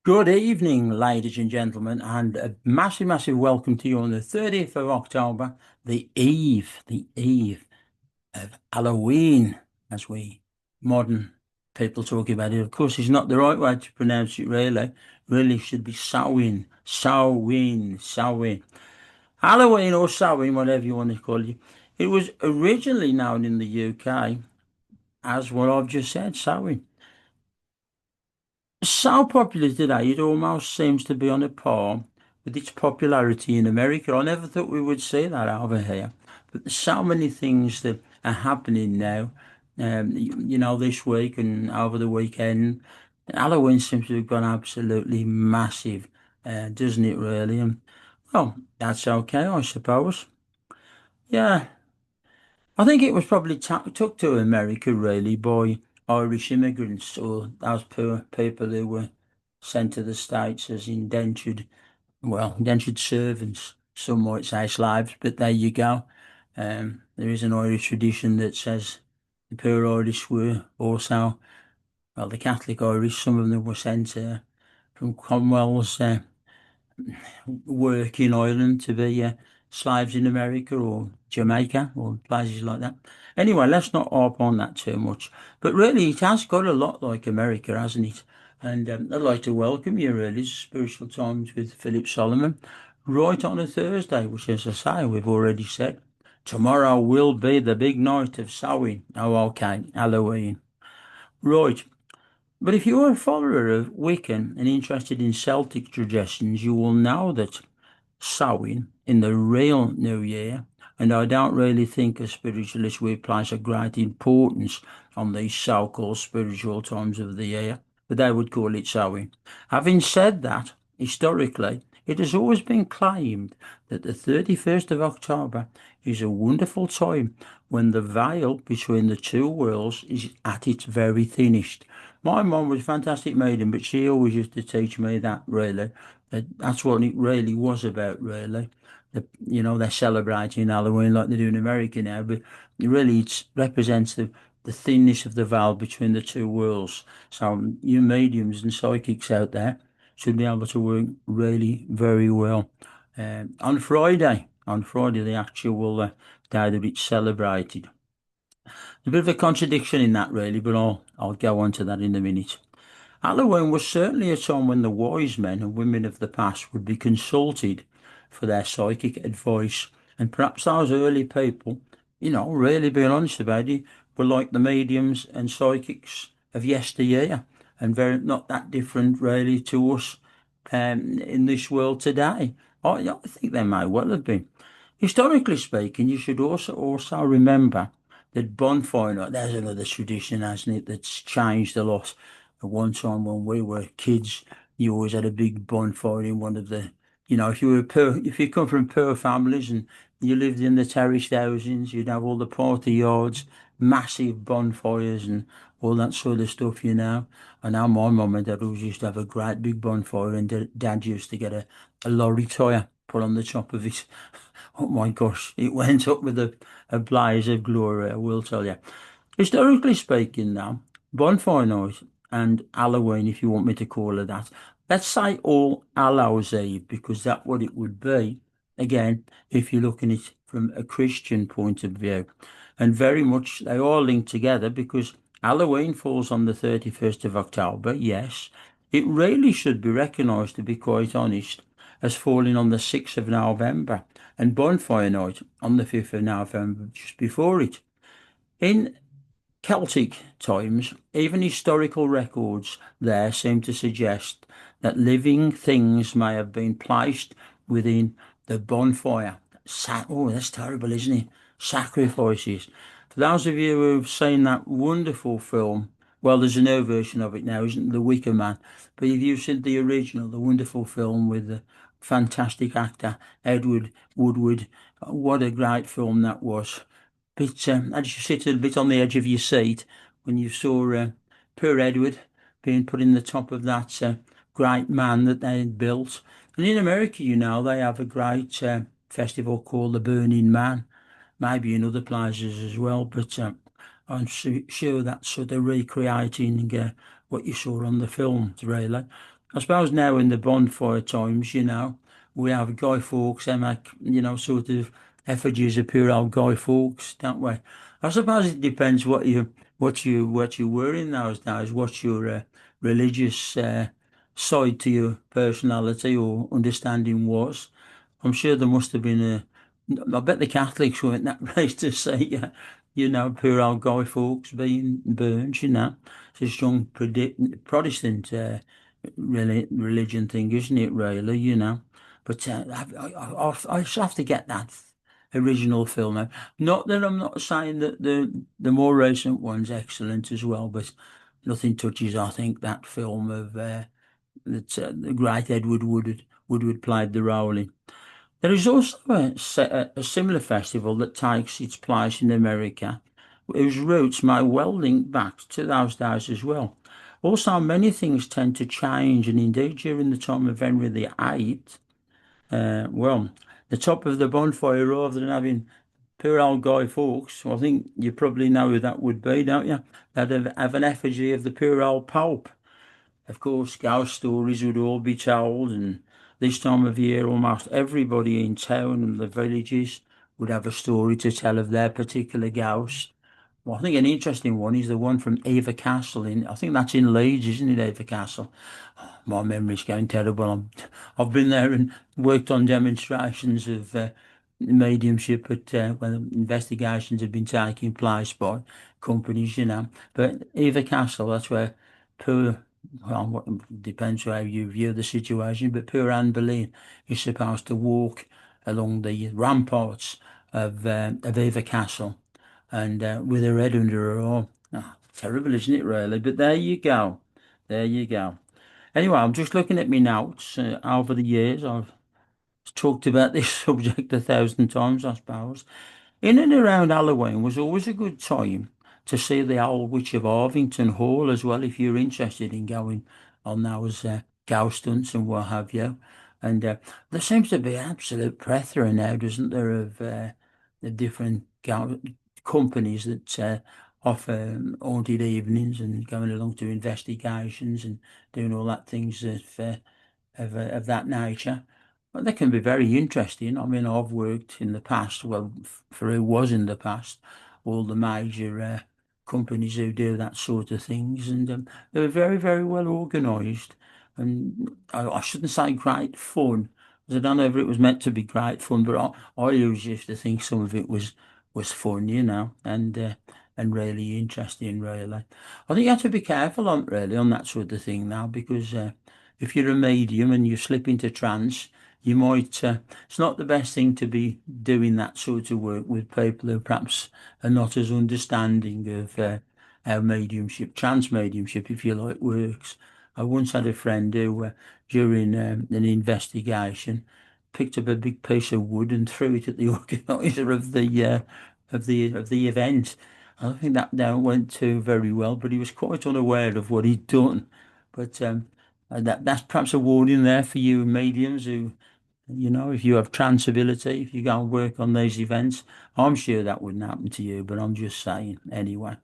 Good evening, ladies and gentlemen, and a massive, massive welcome to you on the 30th of October, the eve of Halloween, as we modern people talk about it. Of course, it's not the right way to pronounce it, really. Really should be Samhain, Samhain, Samhain. Halloween or Samhain, whatever you want to call it. It was originally known in the UK as what I've just said, Samhain. So popular today, it almost seems to be on a par with its popularity in America. I never thought we would see that over here. But there's so many things that are happening now, this week and over the weekend. Halloween seems to have gone absolutely massive, doesn't it, really? And, well, that's okay, I suppose. Yeah, I think it was probably took to America really by Irish immigrants or those poor people who were sent to the States as indentured servants. Some might say slaves, but there you go. There is an Irish tradition that says the poor Irish were also, well, the Catholic Irish, some of them were sent from Cromwell's work in Ireland to be slaves in America or Jamaica or places like that. Anyway, let's not harp on that too much. But really, it has got a lot like America, hasn't it? And I'd like to welcome you, really, to Spiritual Times with Philip Solomon, right on a Thursday, which, as I say, we've already said. Tomorrow will be the big night of Samhain. Oh, okay, Halloween. Right. But if you're a follower of Wiccan and interested in Celtic traditions, you will know that Samhain in the real New Year, and I don't really think as spiritualists we place a great importance on these so-called spiritual times of the year, but they would call it Samhain. Having said that, historically, it has always been claimed that the 31st of October is a wonderful time when the veil between the two worlds is at its very thinnest. My mum was a fantastic maiden, but she always used to teach me that really. That's what it really was about, really. They're celebrating Halloween like they do in America now, but really it represents the thinness of the veil between the two worlds. So you mediums and psychics out there should be able to work really very well. On Friday, the actual day that it's celebrated. A bit of a contradiction in that, really, but I'll go on to that in a minute. Halloween was certainly a time when the wise men and women of the past would be consulted for their psychic advice, and perhaps those early people, really being honest about it, were like the mediums and psychics of yesteryear, and very not that different really to us in this world today. I think they may well have been. Historically speaking, you should also remember that Bonfire Night, there's another tradition, hasn't it, that's changed a lot. At one time when we were kids, you always had a big bonfire in one of the, if you come from poor families and you lived in the terraced housings, you'd have all the party yards, massive bonfires and all that sort of stuff, And now my mum and dad always used to have a great big bonfire, and dad used to get a lorry tyre put on the top of it. Oh my gosh, it went up with a blaze of glory, I will tell you. Historically speaking, now, Bonfire Night and Halloween, if you want me to call it that, let's say All Hallows Eve, because that's what it would be, again, if you're looking at it from a Christian point of view. And very much they all link together because Halloween falls on the 31st of October, yes. It really should be recognised, to be quite honest, as falling on the 6th of November and Bonfire Night on the 5th of November, just before it. In Celtic times, even historical records there seem to suggest that living things may have been placed within the bonfire. Oh, that's terrible, isn't it? Sacrifices. For those of you who've seen that wonderful film, well, there's a new version of it now, isn't it? The Wicker Man. But if you've seen the original, the wonderful film with the fantastic actor Edward Woodward, what a great film that was. But as you sit a bit on the edge of your seat when you saw poor Edward being put in the top of that great man that they had built. And in America, they have a great festival called the Burning Man, maybe in other places as well. But I'm sure that's sort of recreating what you saw on the films, really. I suppose now in the bonfire times, we have Guy Fawkes, they make, sort of effigies of poor old Guy Fawkes, don't we? I suppose it depends what you were in those days, what your religious side to your personality or understanding was. I'm sure there must have been I bet the Catholics weren't that raised to see, poor old Guy Fawkes being burned, It's a strong Protestant religion thing, isn't it, really, But I just have to get that original film out. Not that I'm not saying that the more recent one's excellent as well, but nothing touches, I think, that film of the great Edward Woodward played the role in. There is also a similar festival that takes its place in America, whose roots may well link back to those days as well. Also, many things tend to change, and indeed during the time of Henry VIII, well, the top of the bonfire, rather than having poor old Guy Fawkes, well, I think you probably know who that would be, don't you? They'd have an effigy of the poor old Pope. Of course, ghost stories would all be told, and this time of year, almost everybody in town and the villages would have a story to tell of their particular ghost. Well, I think an interesting one is the one from Eva Castle I think that's in Leeds, isn't it, Eva Castle? My memory's going terrible. I've been there and worked on demonstrations of mediumship when investigations have been taking place by companies, But Eva Castle, that's where poor, well, depends how you view the situation, but poor Anne Boleyn is supposed to walk along the ramparts of Eva Castle and with her head under her arm. Oh, terrible, isn't it, really? But there you go. There you go. Anyway, I'm just looking at my notes. Over the years, I've talked about this subject 1,000 times, I suppose. In and around Halloween was always a good time to see the Old Witch of Arvington Hall as well, if you're interested in going on those ghost hunts and what have you. And there seems to be an absolute plethora now, doesn't there, of the different companies that offer haunted evenings and going along to investigations and doing all that things of that nature. But they can be very interesting. I mean, I've worked in the past, well, for who was in the past, all the major companies who do that sort of things, and they were very, very well organised. And I shouldn't say great fun, because I don't know if it was meant to be great fun, but I always used to think some of it was fun, and really interesting, really. I think you have to be careful on really on that sort of thing now, because if you're a medium and you slip into trance, you might. It's not the best thing to be doing that sort of work with people who perhaps are not as understanding of how mediumship, trance mediumship, if you like, works. I once had a friend who, during an investigation, picked up a big piece of wood and threw it at the organizer of the event. I don't think that went too very well, but he was quite unaware of what he'd done. But that's perhaps a warning there for you mediums who, if you have trance ability, if you go and work on these events. I'm sure that wouldn't happen to you, but I'm just saying anyway.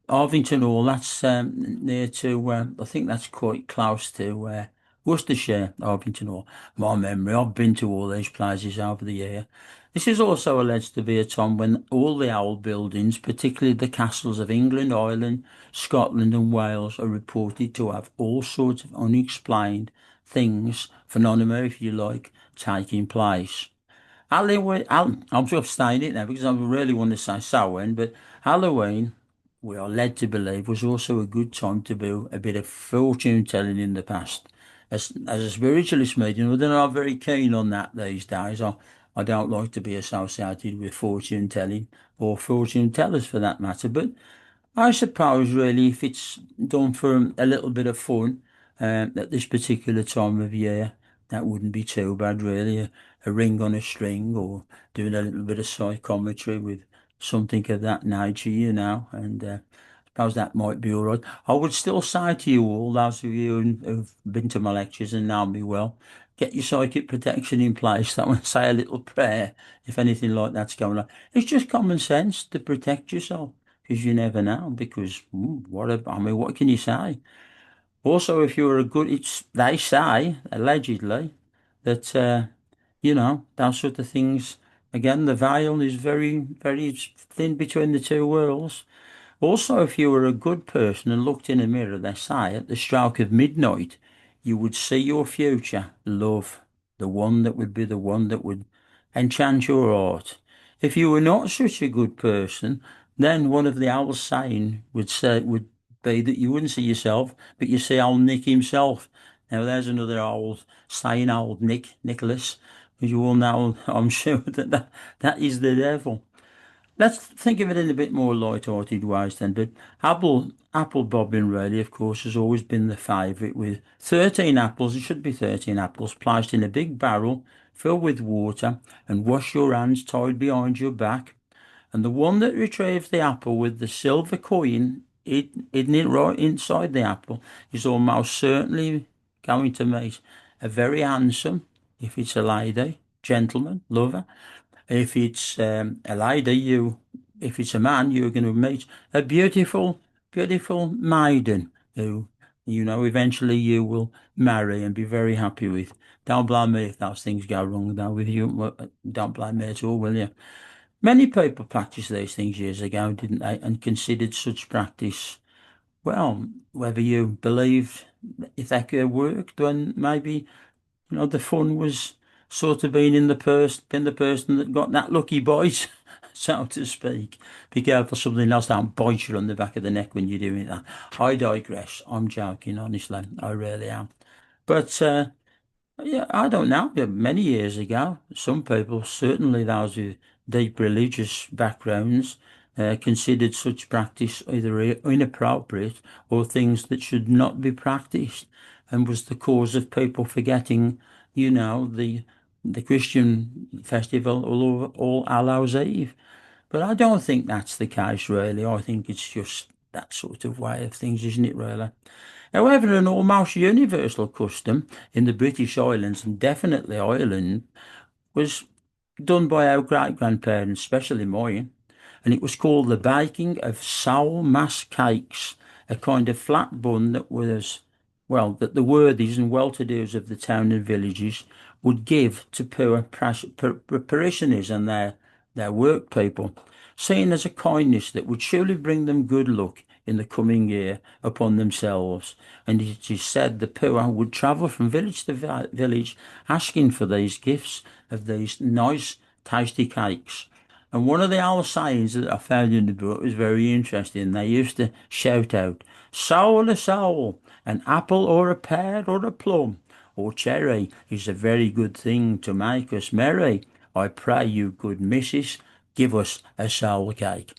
Arvington Hall, that's near to, I think that's quite close to Worcestershire, Arvington Hall. My memory, I've been to all these places over the year. This is also alleged to be a time when all the old buildings, particularly the castles of England, Ireland, Scotland, and Wales, are reported to have all sorts of unexplained things, phenomena, if you like, taking place. Halloween, I'm just saying it now because I really want to say Samhain, but Halloween, we are led to believe, was also a good time to do a bit of fortune telling in the past. As a spiritualist medium, they're not very keen on that these days. I don't like to be associated with fortune telling or fortune tellers for that matter, but I suppose really if it's done for a little bit of fun at this particular time of year, that wouldn't be too bad really. A ring on a string or doing a little bit of psychometry with something of that nature, and I suppose that might be all right. I would still say to you all, those of you who've been to my lectures and know me well, get your psychic protection in place. That would say a little prayer if anything like that's going on. It's just common sense to protect yourself because you never know. Because I mean, what can you say? Also, if you were a good, they say allegedly that those sort of things. Again, the veil is very, very thin between the two worlds. Also, if you were a good person and looked in a mirror, they say at the stroke of midnight, you would see your future love, the one that would be the one that would enchant your heart. If you were not such a good person, then one of the old saying would be that you wouldn't see yourself, but you see old Nick himself. Now there's another old saying, old Nicholas, as you all know, I'm sure that is the devil. Let's think of it in a bit more light-hearted ways then. But apple bobbing really, of course, has always been the favourite with 13 apples. It should be 13 apples placed in a big barrel filled with water and wash your hands tied behind your back. And the one that retrieves the apple with the silver coin hidden it right inside the apple is almost certainly going to meet a very handsome, if it's a lady, gentleman, lover, if it's a lady, if it's a man, you're going to meet a beautiful, beautiful maiden who, eventually you will marry and be very happy with. Don't blame me if those things go wrong, though, with you. Don't blame me at all, will you? Many people practiced these things years ago, didn't they? And considered such practice, well, whether you believed if that could work, then maybe the fun was sort of being the person that got that lucky bite, so to speak. Be careful something else don't bite you on the back of the neck when you're doing that. I digress. I'm joking, honestly. I really am. But yeah, I don't know. Yeah, many years ago, some people, certainly those with deep religious backgrounds, considered such practice either inappropriate or things that should not be practiced, and was the cause of people forgetting, the Christian festival, All Hallows Eve. But I don't think that's the case, really. I think it's just that sort of way of things, isn't it, really? However, an almost universal custom in the British Islands, and definitely Ireland, was done by our great grandparents, especially mine, and it was called the baking of soul mass cakes, a kind of flat bun that was, well, that the worthies and well-to-dos of the town and villages would give to poor parishioners and their work people, seen as a kindness that would surely bring them good luck in the coming year upon themselves. And it is said the poor would travel from village to village asking for these gifts of these nice, tasty cakes. And one of the old sayings that I found in the book was very interesting. They used to shout out, soul to soul, an apple or a pear or a plum or cherry is a very good thing to make us merry. I pray you, good missus, give us a soul cake.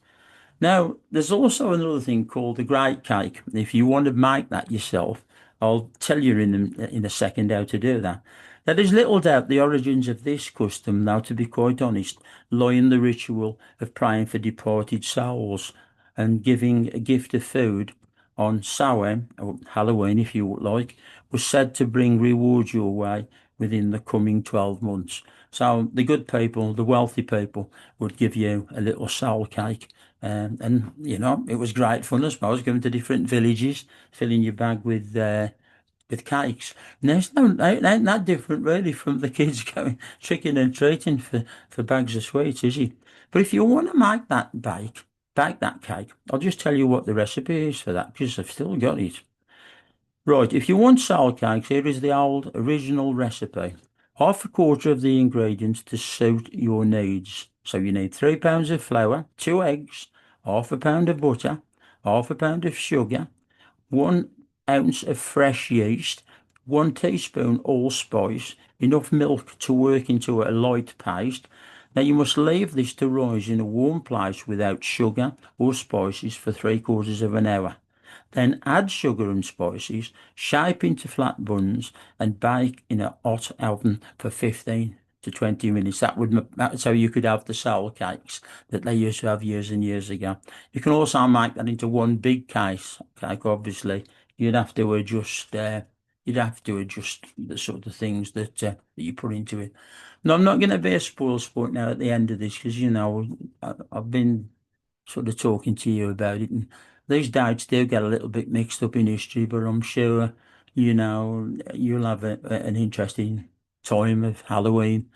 Now, there's also another thing called the great cake. If you want to make that yourself, I'll tell you in a second how to do that. There is little doubt the origins of this custom, though, to be quite honest, lie in the ritual of praying for departed souls and giving a gift of food on Samhain, or Halloween if you would like, was said to bring rewards your way within the coming 12 months. So the good people, the wealthy people, would give you a little soul cake. And it was great fun, I suppose, going to different villages, filling your bag with cakes. And ain't that different really from the kids going tricking and treating for bags of sweets, is it? But if you want to make bake that cake, I'll just tell you what the recipe is for that because I've still got it. Right, if you want sour cakes, here is the old original recipe. Half a quarter of the ingredients to suit your needs. So you need 3 pounds of flour, 2 eggs, half a pound of butter, half a pound of sugar, 1 ounce of fresh yeast, 1 teaspoon allspice, enough milk to work into a light paste. Now you must leave this to rise in a warm place without sugar or spices for 3/4 of an hour. Then add sugar and spices, shape into flat buns, and bake in a hot oven for 15 to 20 minutes. That's how you could have the sour cakes that they used to have years and years ago. You can also make that into one big cake, obviously. You'd have to adjust. You'd have to adjust the sort of things that you put into it. No, I'm not going to be a spoil sport now at the end of this because I've been sort of talking to you about it, and these dates do get a little bit mixed up in history, but I'm sure, you'll have an interesting time of Halloween,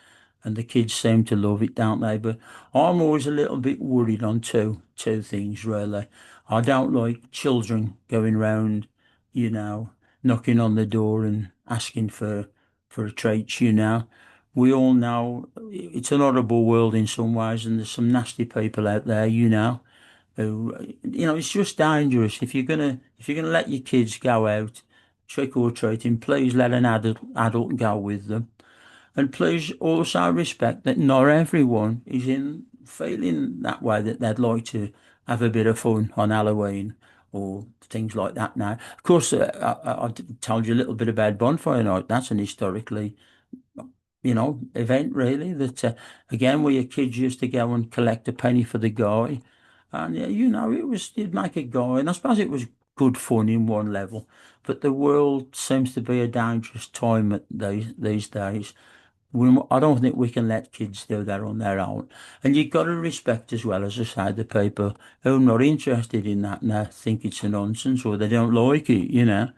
and the kids seem to love it, don't they? But I'm always a little bit worried on two things, really. I don't like children going round, you know, knocking on the door and asking for a treat, We all know it's an horrible world in some ways, and there's some nasty people out there, who, it's just dangerous. If you're gonna let your kids go out trick or treating, please let an adult go with them, and please also respect that not everyone is in feeling that way, that they'd like to have a bit of fun on Halloween or things like that. Now, of course, I told you a little bit about Bonfire Night. That's an historically event really that again where your kids used to go and collect a penny for the guy, and you'd make a guy, and I suppose it was good fun in one level, but the world seems to be a dangerous time these days. I don't think we can let kids do that on their own, and you've got to respect as well, as I say, the people who are not interested in that and they think it's a nonsense or they don't like it.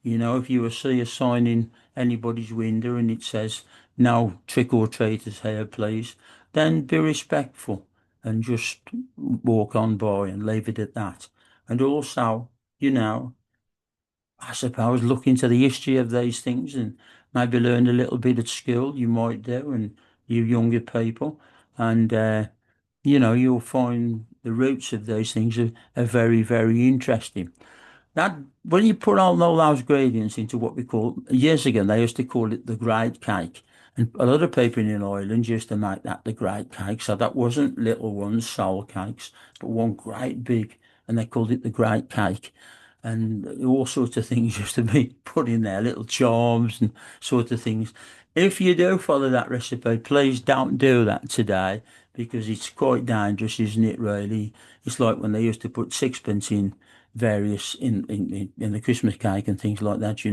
If you see a sign in anybody's window and it says, no trick or treaters here, please, then be respectful and just walk on by and leave it at that. And also, you know, I suppose look into the history of these things and maybe learn a little bit at school, you might do, and you younger people. And, you'll find the roots of these things are very, very interesting. That when you put all those ingredients into what we call years ago, they used to call it the great cake, and a lot of people in Ireland used to make that the great cake. So that wasn't little ones, soul cakes, but one great big, and they called it the great cake. And all sorts of things used to be put in there, little charms and sort of things. If you do follow that recipe, please don't do that today because it's quite dangerous, isn't it, really? It's like when they used to put sixpence in various in the Christmas cake and things like that.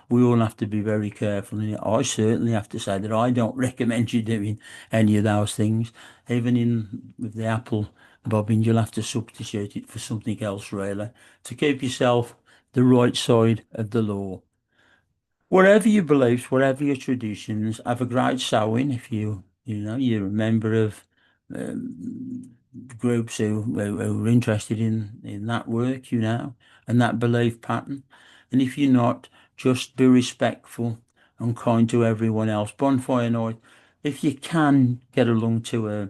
We all have to be very careful. And I certainly have to say that I don't recommend you doing any of those things. Even in with the apple bobbing, you'll have to substitute it for something else, really, to keep yourself the right side of the law. Whatever your beliefs, whatever your traditions, have a great sewing if you're a member of groups who are interested in that work, and that belief pattern. And if you're not, just be respectful and kind to everyone else. Bonfire night, if you can get along to a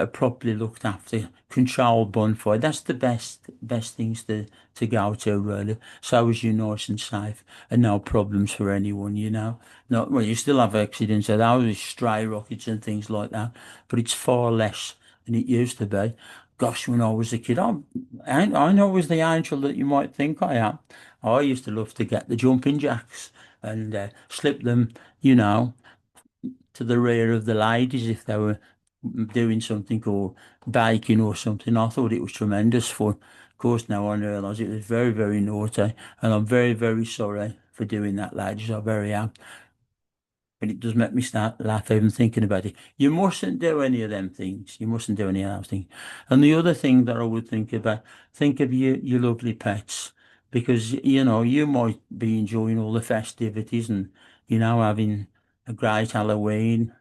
properly looked after, controlled bonfire, that's the best things to go to, really. So as you're nice and safe and no problems for anyone. Not well, you still have accidents, so those stray rockets and things like that, but it's far less than it used to be. Gosh, when I was a kid, I know was the angel that you might think I am. I used to love to get the jumping jacks and slip them, you know, to the rear of the ladies if they were doing something or baking or something. I thought it was tremendous fun. Of course, now I realise it was very, very naughty, and I'm very, very sorry for doing that, ladies. I very am. But it does make me start laugh even thinking about it. You mustn't do any of them things. You mustn't do any of those things. And the other thing that I would think about, think of your lovely pets, because you might be enjoying all the festivities and having a great Halloween,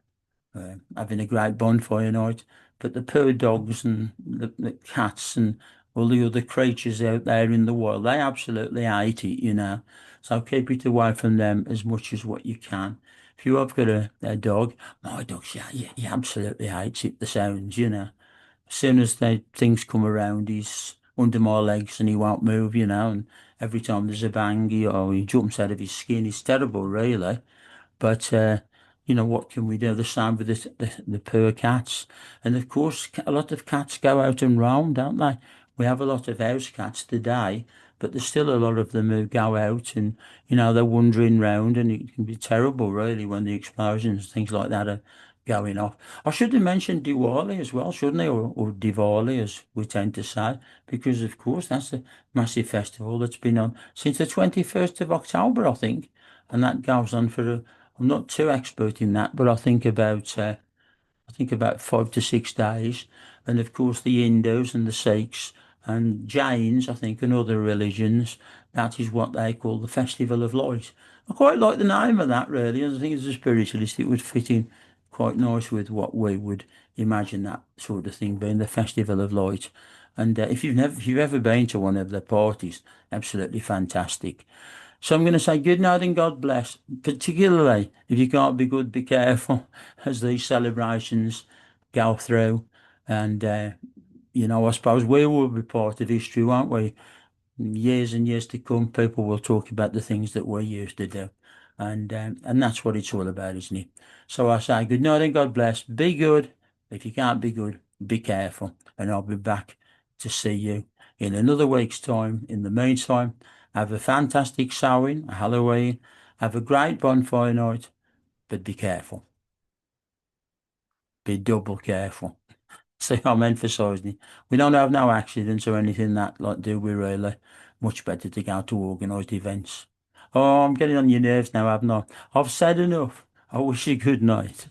having a great bonfire night, but the poor dogs and the cats and all the other creatures out there in the world, they absolutely hate it. So keep it away from them as much as what you can. If you have got a dog, my dog, yeah, he absolutely hates it, the sounds. As soon as things come around, he's under my legs and he won't move. And every time there's a bang, he jumps out of his skin. It's terrible, really. But what can we do? The same with the poor cats, and of course, a lot of cats go out and roam, don't they? We have a lot of house cats today, but there's still a lot of them who go out and they're wandering round, and it can be terrible, really, when the explosions, things like that, are going off. I should have mentioned Diwali as well, shouldn't I? Or Diwali, as we tend to say, because of course that's a massive festival that's been on since the 21st of October, I think, and that goes on for I'm not too expert in that, but I think about 5 to 6 days. And of course, the Hindus and the Sikhs And Jains, I think, and other religions, that is what they call the Festival of Light. I quite like the name of that, really. I think as a spiritualist, it would fit in quite nice with what we would imagine that sort of thing being the Festival of Light. And if you've ever been to one of the parties, absolutely fantastic. So I'm going to say good night and God bless. Particularly if you can't be good, be careful as these celebrations go through. And I suppose we will be part of history, won't we? Years and years to come, people will talk about the things that we used to do, and that's what it's all about, isn't it? So I say good night and God bless. Be good. If you can't be good, be careful, and I'll be back to see you in another week's time. In the meantime, have a fantastic Samhain, Halloween. Have a great bonfire night, but be careful. Be double careful. See, I'm emphasising it. We don't have no accidents or anything that, like, do we really? Much better to go to organised events. Oh, I'm getting on your nerves now, haven't I? I've said enough. I wish you good night.